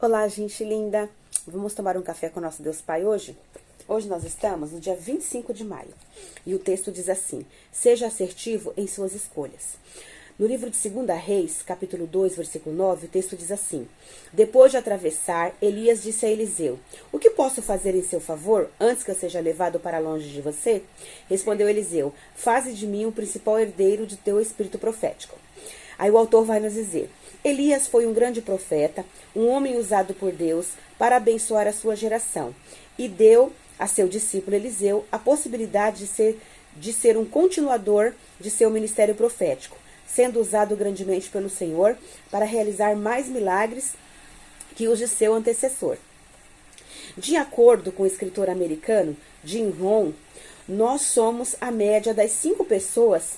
Olá, gente linda! Vamos tomar um café com o nosso Deus Pai hoje? Hoje nós estamos no dia 25 de maio. E o texto diz assim: seja assertivo em suas escolhas. No livro de 2 Reis, capítulo 2, versículo 9, o texto diz assim: depois de atravessar, Elias disse a Eliseu: o que posso fazer em seu favor, antes que eu seja levado para longe de você? Respondeu Eliseu: faze de mim o principal herdeiro de teu espírito profético. Aí o autor vai nos dizer: Elias foi um grande profeta, um homem usado por Deus para abençoar a sua geração, e deu a seu discípulo Eliseu a possibilidade de ser um continuador de seu ministério profético, sendo usado grandemente pelo Senhor para realizar mais milagres que os de seu antecessor. De acordo com o escritor americano Jim Rohn, nós somos a média das 5 pessoas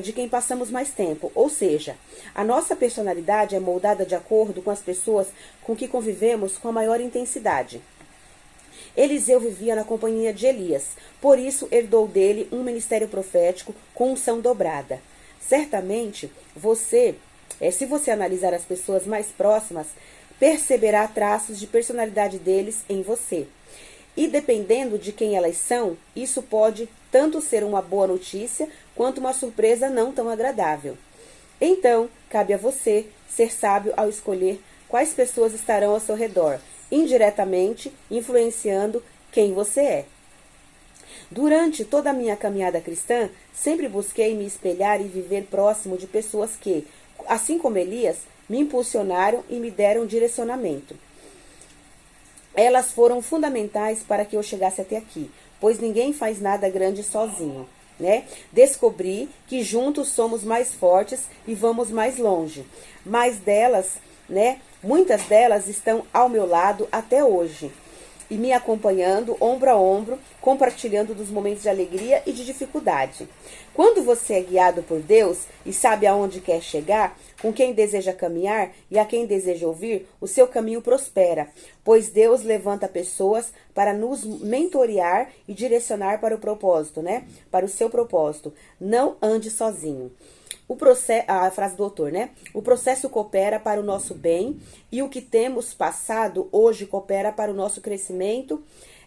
de quem passamos mais tempo, ou seja, a nossa personalidade é moldada de acordo com as pessoas com que convivemos com a maior intensidade. Eliseu vivia na companhia de Elias, por isso herdou dele um ministério profético com unção dobrada. Certamente, se você analisar as pessoas mais próximas, perceberá traços de personalidade deles em você. E dependendo de quem elas são, isso pode tanto ser uma boa notícia quanto uma surpresa não tão agradável. Então, cabe a você ser sábio ao escolher quais pessoas estarão ao seu redor, indiretamente influenciando quem você é. Durante toda a minha caminhada cristã, sempre busquei me espelhar e viver próximo de pessoas que, assim como Elias, me impulsionaram e me deram direcionamento. Elas foram fundamentais para que eu chegasse até aqui, pois ninguém faz nada grande sozinho, né? Descobri que juntos somos mais fortes e vamos mais longe. Muitas delas estão ao meu lado até hoje e me acompanhando ombro a ombro, compartilhando dos momentos de alegria e de dificuldade. Quando você é guiado por Deus e sabe aonde quer chegar, com quem deseja caminhar e a quem deseja ouvir, o seu caminho prospera, pois Deus levanta pessoas para nos mentorear e direcionar para o propósito, né? Para o seu propósito. Não ande sozinho. A frase do autor, né? O processo coopera para o nosso bem e o que temos passado hoje coopera para o nosso crescimento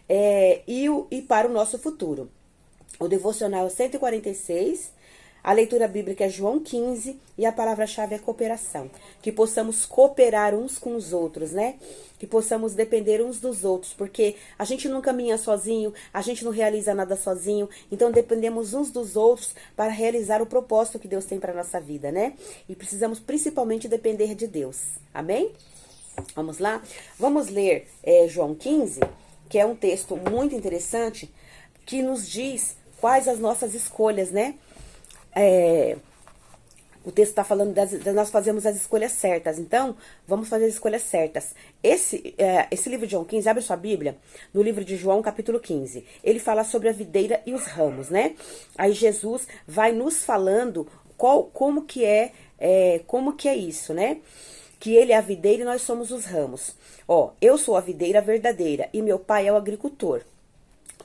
e para o nosso futuro. O devocional 146, a leitura bíblica é João 15 e a palavra-chave é cooperação. Que possamos cooperar uns com os outros, né? Que possamos depender uns dos outros, porque a gente não caminha sozinho, a gente não realiza nada sozinho, então dependemos uns dos outros para realizar o propósito que Deus tem para a nossa vida, né? E precisamos principalmente depender de Deus. Amém? Vamos lá? Vamos ler João 15, que é um texto muito interessante, que nos diz quais as nossas escolhas, né? O texto está falando nós fazemos as escolhas certas, então vamos fazer as escolhas certas. Esse livro de João 15, abre sua Bíblia, no livro de João, capítulo 15. Ele fala sobre a videira e os ramos, né? Aí Jesus vai nos falando como que é isso, né? Que ele é a videira e nós somos os ramos. Eu sou a videira verdadeira e meu pai é o agricultor.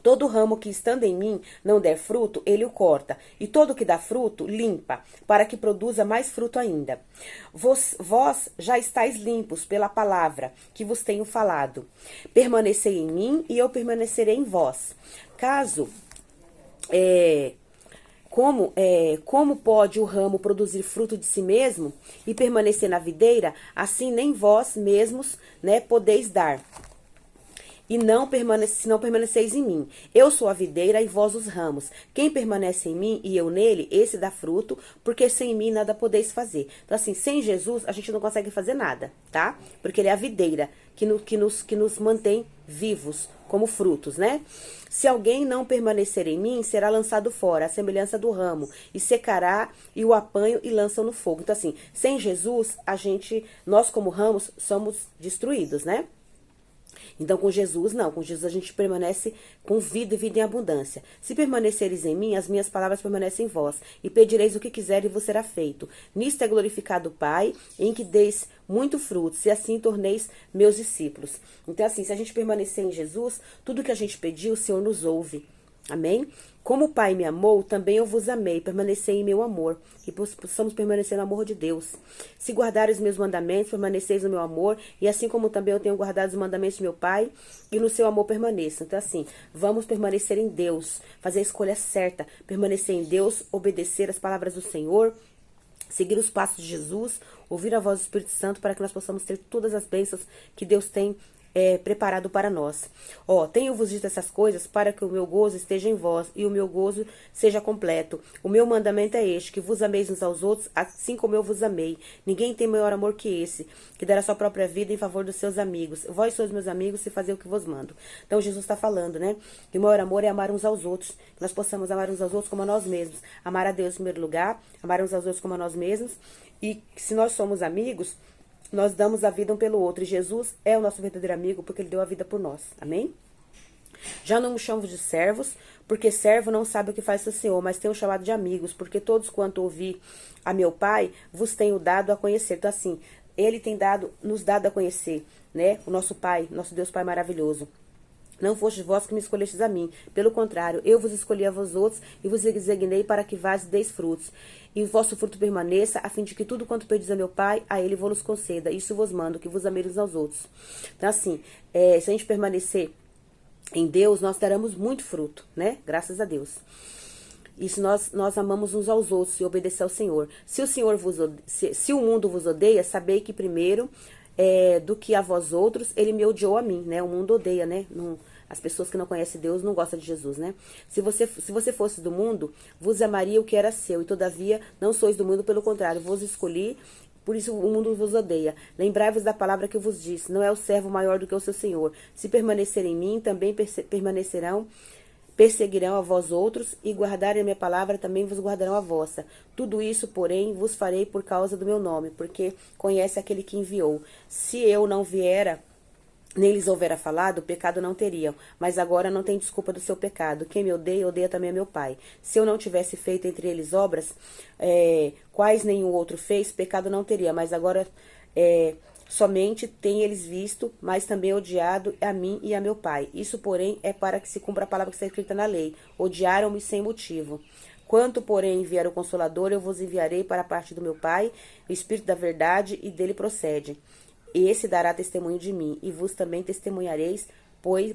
Todo ramo que estando em mim não der fruto, ele o corta. E todo que dá fruto, limpa, para que produza mais fruto ainda. Vós já estáis limpos pela palavra que vos tenho falado. Permanecei em mim e eu permanecerei em vós. Como pode o ramo produzir fruto de si mesmo e permanecer na videira, assim nem vós mesmos, né, podeis dar. E se não permaneceis em mim. Eu sou a videira e vós os ramos. Quem permanece em mim e eu nele, esse dá fruto, porque sem mim nada podeis fazer. Então, assim, sem Jesus a gente não consegue fazer nada, tá? Porque ele é a videira que nos mantém vivos como frutos, né? Se alguém não permanecer em mim, será lançado fora, a semelhança do ramo, e secará, e o apanho e lançam no fogo. Então, assim, sem Jesus, nós como ramos, somos destruídos, né? Então, com Jesus, não. Com Jesus a gente permanece com vida e vida em abundância. Se permaneceres em mim, as minhas palavras permanecem em vós. E pedireis o que quiser e vos será feito. Nisto é glorificado o Pai, em que deis muito fruto, se assim torneis meus discípulos. Então, assim, se a gente permanecer em Jesus, tudo que a gente pedir, o Senhor nos ouve. Amém? Como o Pai me amou, também eu vos amei. Permanecei em meu amor. E possamos permanecer no amor de Deus. Se guardares os meus mandamentos, permaneceis no meu amor. E assim como também eu tenho guardado os mandamentos de meu Pai, e no seu amor permaneçam. Então assim, vamos permanecer em Deus. Fazer a escolha certa. Permanecer em Deus, obedecer as palavras do Senhor, seguir os passos de Jesus, ouvir a voz do Espírito Santo para que nós possamos ter todas as bênçãos que Deus tem preparado para nós. Tenho-vos dito essas coisas para que o meu gozo esteja em vós e o meu gozo seja completo. O meu mandamento é este, que vos ameis uns aos outros, assim como eu vos amei. Ninguém tem maior amor que esse, que dar a sua própria vida em favor dos seus amigos. Vós sois meus amigos se fazer o que vos mando. Então Jesus está falando, né? Que o maior amor é amar uns aos outros. Que nós possamos amar uns aos outros como a nós mesmos. Amar a Deus em primeiro lugar, amar uns aos outros como a nós mesmos. E se nós somos amigos, nós damos a vida um pelo outro. E Jesus é o nosso verdadeiro amigo, porque Ele deu a vida por nós. Amém? Já não me chamo de servos, porque servo não sabe o que faz seu senhor, mas tenho chamado de amigos, porque todos quanto ouvi a meu Pai, vos tenho dado a conhecer. Então assim, Ele tem nos dado a conhecer, né? O nosso Pai, nosso Deus Pai maravilhoso. Não fostes vós que me escolhestes a mim. Pelo contrário, eu vos escolhi a vós outros e vos designei para que vades e deis frutos. E o vosso fruto permaneça, a fim de que tudo quanto pedis a meu Pai, a Ele vos conceda. Isso vos mando, que vos ameis uns aos outros. Então assim, se a gente permanecer em Deus, nós daremos muito fruto, né? Graças a Deus. Isso nós amamos uns aos outros e obedecer ao Senhor. Se o Senhor se o mundo vos odeia, sabei que primeiro do que a vós outros, ele me odiou a mim, né? O mundo odeia, né? As pessoas que não conhecem Deus não gostam de Jesus, né? Se você fosse do mundo, vos amaria o que era seu, e todavia não sois do mundo, pelo contrário, vos escolhi, por isso o mundo vos odeia. Lembrai-vos da palavra que eu vos disse, não é o servo maior do que o seu senhor. Se permanecer em mim, também perseguirão a vós outros, e guardarem a minha palavra, também vos guardarão a vossa. Tudo isso, porém, vos farei por causa do meu nome, porque conhece aquele que enviou. Se eu não viera, nem lhes houvera falado, pecado não teriam, mas agora não tem desculpa do seu pecado. Quem me odeia, odeia também a meu Pai. Se eu não tivesse feito entre eles obras, quais nenhum outro fez, pecado não teria, mas agora somente tem eles visto, mas também odiado a mim e a meu Pai. Isso, porém, é para que se cumpra a palavra que está escrita na lei. Odiaram-me sem motivo. Quanto, porém, enviar o Consolador, eu vos enviarei para a parte do meu Pai, o Espírito da verdade, e dele procede. Esse dará testemunho de mim, e vos também testemunhareis,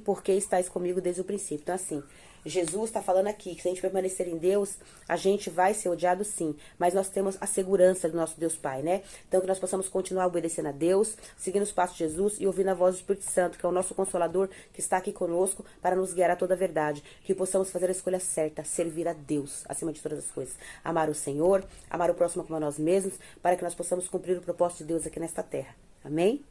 porque estáis comigo desde o princípio. Então, assim, Jesus está falando aqui que se a gente permanecer em Deus, a gente vai ser odiado sim, mas nós temos a segurança do nosso Deus Pai, né? Então que nós possamos continuar obedecendo a Deus, seguindo os passos de Jesus e ouvindo a voz do Espírito Santo, que é o nosso Consolador, que está aqui conosco para nos guiar a toda a verdade. Que possamos fazer a escolha certa, servir a Deus acima de todas as coisas. Amar o Senhor, amar o próximo como a nós mesmos, para que nós possamos cumprir o propósito de Deus aqui nesta terra. Amém?